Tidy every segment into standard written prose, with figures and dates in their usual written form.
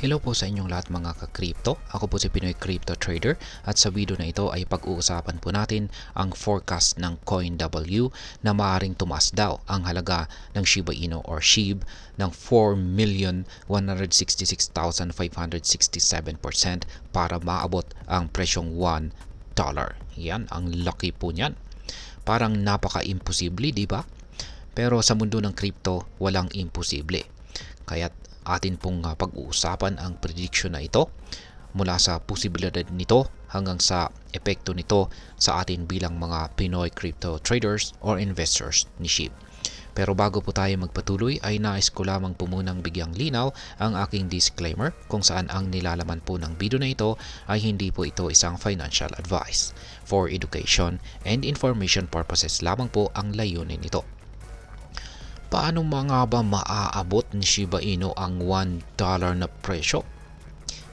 Hello po sa inyong lahat mga ka-crypto. Ako po si Pinoy Crypto Trader at sa video na ito ay pag-uusapan po natin ang forecast ng CoinW na maaaring tumaas daw ang halaga ng Shiba Inu or SHIB ng 4,166,567% para maabot ang presyong $1. Yan, ang laki po niyan. Parang napaka-imposible, di ba? Pero sa mundo ng crypto, walang imposible. Kaya't atin pong pag-uusapan ang prediction na ito mula sa posibilidad nito hanggang sa epekto nito sa atin bilang mga Pinoy crypto traders or investors ni SHIB. Pero bago po tayo magpatuloy ay nais ko lamang po munang bigyang linaw ang aking disclaimer kung saan ang nilalaman po ng video na ito ay hindi po ito isang financial advice. For education and information purposes lamang po ang layunin nito. Paano nga ba maaabot ni Shiba Inu ang $1 na presyo?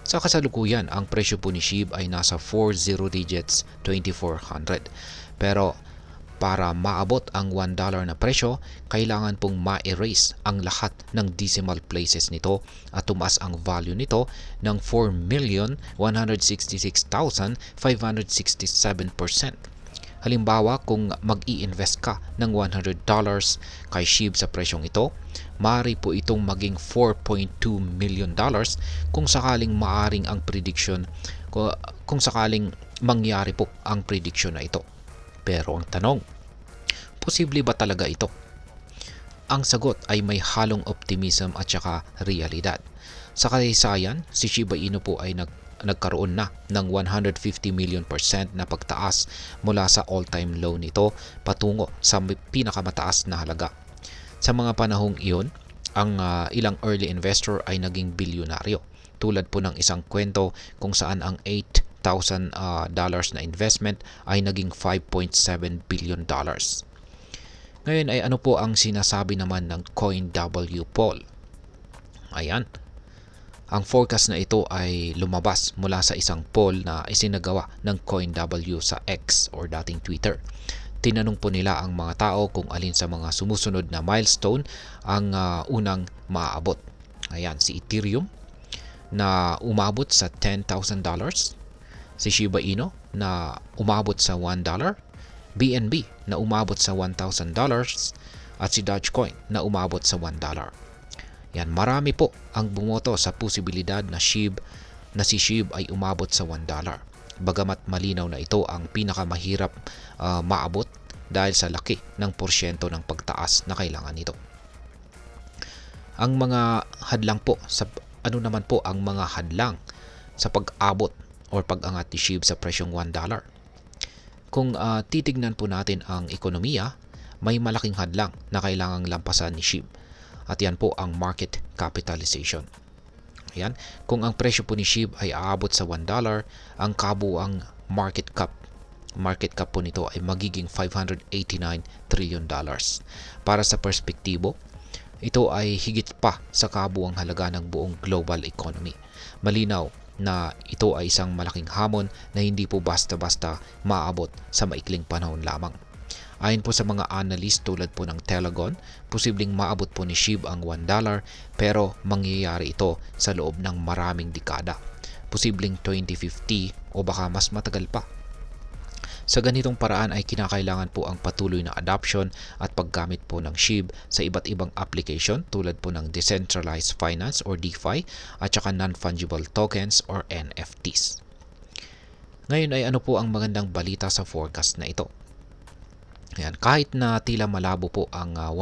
Sa kasalukuyan, ang presyo po ni SHIB ay nasa 40 digits 2,400. Pero para maabot ang $1 na presyo, kailangan pong ma-erase ang lahat ng decimal places nito at tumaas ang value nito ng 4,166,567%. Halimbawa, kung mag-i-invest ka ng $100 kay SHIB sa presyong ito, maaari po itong maging $4.2 million kung sakaling maaring ang prediction, kung sakaling mangyari po ang prediction na ito. Pero ang tanong, posible ba talaga ito? Ang sagot ay may halong optimism at saka realidad. Sa kasaysayan, si Shiba Inu po ay nagkaroon na ng 150 million % na pagtaas mula sa all-time low nito patungo sa pinakamataas na halaga. Sa mga panahong iyon, ang ilang early investor ay naging bilyonaryo. Tulad po ng isang kwento kung saan ang $8,000 na investment ay naging $5.7 billion. Ngayon ay ano po ang sinasabi naman ng CoinW poll? Ayan. Ang forecast na ito ay lumabas mula sa isang poll na isinagawa ng CoinW sa X or dating Twitter. Tinanong po nila ang mga tao kung alin sa mga sumusunod na milestone ang unang maaabot. Ayan, si Ethereum na umabot sa $10,000, si Shiba Inu na umabot sa $1, BNB na umabot sa $1,000 at si Dogecoin na umabot sa $1. Yan, marami po ang bumoto sa posibilidad na si SHIB ay umabot sa $1. Bagamat malinaw na ito ang pinakamahirap maabot dahil sa laki ng porsyento ng pagtaas na kailangan nito. Ang mga hadlang po ano naman po ang mga hadlang sa pag-abot o pag-angat ni SHIB sa presyong $1? Kung titignan po natin ang ekonomiya, may malaking hadlang na kailangang lampasan ni SHIB. At yan po ang market capitalization. Ayan. Kung ang presyo po ni SHIB ay aabot sa $1, ang kabuang market cap po nito ay magiging $589 trillion. Para sa perspektibo, ito ay higit pa sa kabuang halaga ng buong global economy. Malinaw na ito ay isang malaking hamon na hindi po basta-basta maaabot sa maikling panahon lamang. Ayon po sa mga analyst tulad po ng Telegon, posibleng maabot po ni SHIB ang $1 pero mangyayari ito sa loob ng maraming dekada. Posibleng 2050 o baka mas matagal pa. Sa ganitong paraan ay kinakailangan po ang patuloy na adoption at paggamit po ng SHIB sa iba't ibang application tulad po ng Decentralized Finance or DeFi at saka Non-Fungible Tokens or NFTs. Ngayon ay ano po ang magandang balita sa forecast na ito? Ayan, kahit na tila malabo po ang $1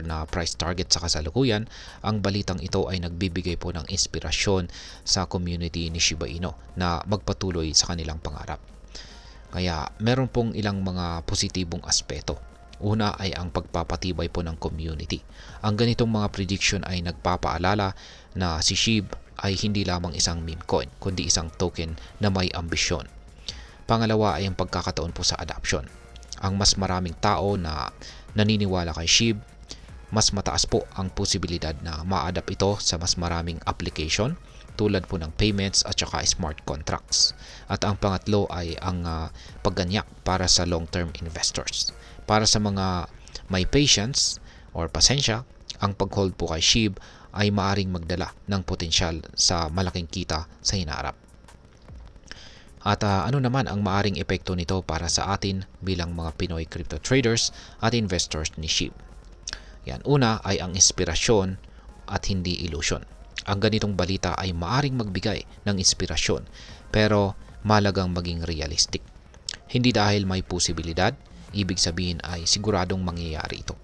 na price target sa kasalukuyan, ang balitang ito ay nagbibigay po ng inspirasyon sa community ni Shiba Inu na magpatuloy sa kanilang pangarap. Kaya meron pong ilang mga positibong aspeto. Una ay ang pagpapatibay po ng community. Ang ganitong mga prediction ay nagpapaalala na si SHIB ay hindi lamang isang meme coin, kundi isang token na may ambisyon. Pangalawa ay ang pagkakataon po sa adoption. Ang mas maraming tao na naniniwala kay SHIB, mas mataas po ang posibilidad na ma-adapt ito sa mas maraming application tulad po ng payments at saka smart contracts. At ang pangatlo ay ang pagganyak para sa long-term investors. Para sa mga may patience or pasensya, ang pag-hold po kay SHIB ay maaring magdala ng potensyal sa malaking kita sa hinaharap. At ano naman ang maaring epekto nito para sa atin bilang mga Pinoy crypto traders at investors ni SHIB? Yan, una ay ang inspirasyon at hindi illusion. Ang ganitong balita ay maaring magbigay ng inspirasyon pero mahalagang maging realistic. Hindi dahil may posibilidad, ibig sabihin ay siguradong mangyayari ito.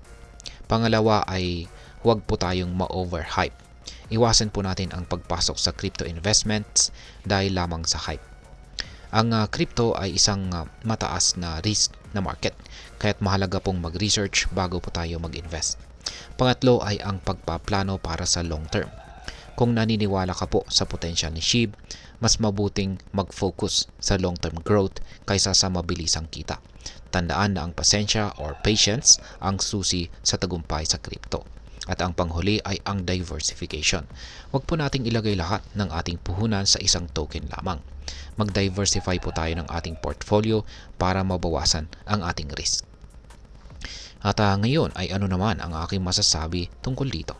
Pangalawa ay huwag po tayong ma-overhype. Iwasan po natin ang pagpasok sa crypto investments dahil lamang sa hype. Ang crypto ay isang mataas na risk na market, kaya't mahalaga pong mag-research bago po tayo mag-invest. Pangatlo ay ang pagpaplano para sa long term. Kung naniniwala ka po sa potential ni SHIB, mas mabuting mag-focus sa long-term growth kaysa sa mabilisang kita. Tandaan na ang pasensya or patience ang susi sa tagumpay sa crypto. At ang panghuli ay ang diversification. Huwag po nating ilagay lahat ng ating puhunan sa isang token lamang. Mag-diversify po tayo ng ating portfolio para mabawasan ang ating risk. At ngayon ay ano naman ang aking masasabi tungkol dito?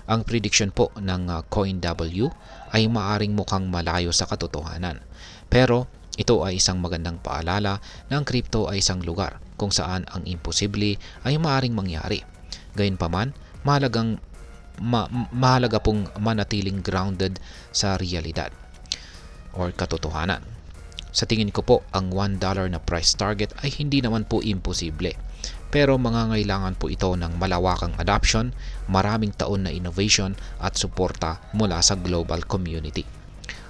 Ang prediction po ng CoinW ay maaring mukhang malayo sa katotohanan. Pero ito ay isang magandang paalala na ang crypto ay isang lugar kung saan ang imposible ay maaring mangyari. Gayunpaman, mahalaga pong manatiling grounded sa realidad or katotohanan. Sa tingin ko po, ang $1 na price target ay hindi naman po imposible. Pero mangangailangan po ito ng malawakang adoption, maraming taon na innovation at suporta mula sa global community.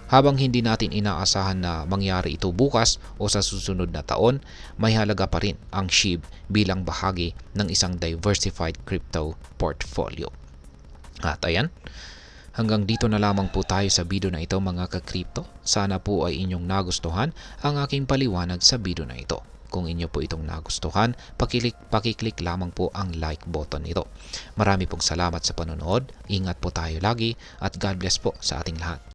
Habang hindi natin inaasahan na mangyari ito bukas o sa susunod na taon, may halaga pa rin ang SHIB bilang bahagi ng isang diversified crypto portfolio. At ayan, hanggang dito na lamang po tayo sa video na ito mga ka-crypto. Sana po ay inyong nagustuhan ang aking paliwanag sa video na ito. Kung inyo po itong nagustuhan, pakiclick lamang po ang like button nito. Marami pong salamat sa panonood, ingat po tayo lagi at God bless po sa ating lahat.